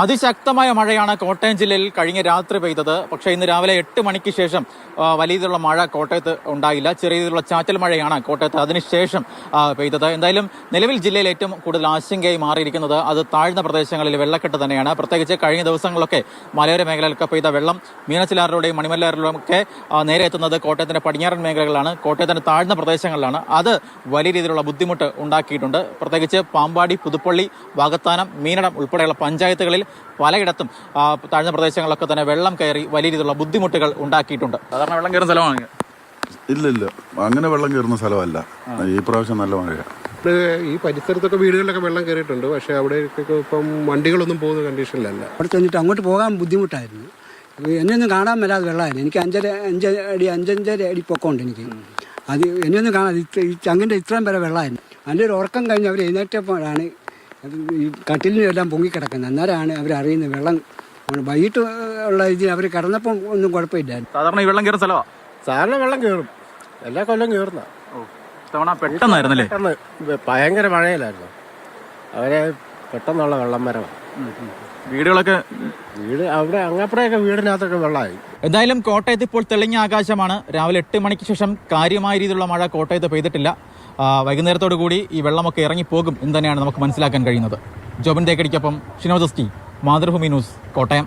അതിശക്തമായ മഴയാണ് കോട്ടയം ജില്ലയിൽ കഴിഞ്ഞ രാത്രി പെയ്തത്. പക്ഷേ ഇന്ന് രാവിലെ 8 മണിക്ക് ശേഷം വലിയ രീതിയിലുള്ള മഴ കോട്ടയത്ത് ഉണ്ടായില്ല. ചെറിയ രീതിയിലുള്ള ചാറ്റൽ മഴയാണ് കോട്ടയത്ത് അതിനുശേഷം പെയ്തത്. എന്തായാലും നിലവിൽ ജില്ലയിൽ ഏറ്റവും കൂടുതൽ ആശങ്കയായി മാറിയിരിക്കുന്നത് അത് താഴ്ന്ന പ്രദേശങ്ങളിൽ വെള്ളക്കെട്ട് തന്നെയാണ്. പ്രത്യേകിച്ച് കഴിഞ്ഞ ദിവസങ്ങളിലൊക്കെ മലയോര മേഖലയിലൊക്കെ പെയ്ത വെള്ളം മീനച്ചിലാറിലൂടെയും മണിമലയാറിലൂടെയും ഒക്കെ നേരെ എത്തുന്നത് കോട്ടയത്തിന്റെ പടിഞ്ഞാറൻ മേഖലകളാണ്, കോട്ടയത്തിന്റെ താഴ്ന്ന പ്രദേശങ്ങളിലാണ്. അത് വലിയ രീതിയിലുള്ള ബുദ്ധിമുട്ട് ഉണ്ടാക്കിയിട്ടുണ്ട്. പ്രത്യേകിച്ച് പാമ്പാടി, പുതുപ്പള്ളി, വാകത്താനം, മീനടം ഉൾപ്പെടെയുള്ള പഞ്ചായത്തുകളിൽ പലയിടത്തും താഴ്ന്ന പ്രദേശങ്ങളിലൊക്കെ തന്നെ വെള്ളം കയറി വലിയ രീതിയിലുള്ള ബുദ്ധിമുട്ടുകൾ ഉണ്ടാക്കിയിട്ടുണ്ട്. സാധാരണ വെള്ളം കയറുന്ന സ്ഥലമാണ്? ഇല്ല, അങ്ങനെ വെള്ളം കയറുന്ന സ്ഥലമല്ല. ഈ പ്രാവശ്യം നല്ല മഴയാണ്. ഈ പരിസരത്തൊക്കെ വീടുകളിലൊക്കെ വെള്ളം കയറിയിട്ടുണ്ട്. പക്ഷെ അവിടെ ഇപ്പം വണ്ടികളൊന്നും പോകുന്ന കണ്ടീഷനിലല്ല. അവിടെ ചെന്നിട്ട് അങ്ങോട്ട് പോകാൻ ബുദ്ധിമുട്ടായിരുന്നു. എന്നെയൊന്നും കാണാൻ വരാതെ വെള്ളമായിരുന്നു. എനിക്ക് 5.5 അടി പൊക്കമുണ്ട് എനിക്ക്. അത് എന്നെയൊന്നും കാണാൻ ഈ ചങ്ങിൻ്റെ ഇത്രയും വരെ വെള്ളമായിരുന്നു. അതിൻ്റെ ഒരു ഉറക്കം കഴിഞ്ഞ് അവർ എഴുന്നേറ്റപ്പോഴാണ് ഈ കട്ടിലിനും എല്ലാം പൊങ്ങിക്കിടക്കുന്നത്. അന്നേരമാണ് അവരറിയുന്നത് വെള്ളം. വൈകിട്ട് ഉള്ള ഇതിൽ അവർ കിടന്നപ്പോൾ ഒന്നും കുഴപ്പമില്ലായിരുന്നു. സാധാരണ ഈ വെള്ളം കയറുന്ന സ്ഥലമാണ്? സാധാരണ വെള്ളം കയറും, എല്ലാ കൊല്ലം കയറുന്ന. പെട്ടെന്നായിരുന്നല്ലേ? പെട്ടെന്ന് ഭയങ്കര മഴയിലായിരുന്നു. അവരെ പെട്ടെന്നുള്ള വെള്ളം വരവാണ്. വീടുകളൊക്കെ അവിടെ അങ്ങപ്പുറയൊക്കെ വീടിനകത്തൊക്കെ വെള്ളമായി. എന്തായാലും കോട്ടയത്ത് ഇപ്പോൾ തെളിഞ്ഞ ആകാശമാണ്. രാവിലെ 8 മണിക്ക് ശേഷം കാര്യമായ രീതിയിലുള്ള മഴ കോട്ടയത്ത് പെയ്തിട്ടില്ല. വൈകുന്നേരത്തോടു കൂടി ഈ വെള്ളമൊക്കെ ഇറങ്ങിപ്പോകും എന്ന് തന്നെയാണ് നമുക്ക് മനസ്സിലാക്കാൻ കഴിയുന്നത്. ജോബിൻ തേക്കടിക്കൊപ്പം ഷിനോദസ്റ്റി, മാതൃഭൂമി ന്യൂസ്, കോട്ടയം.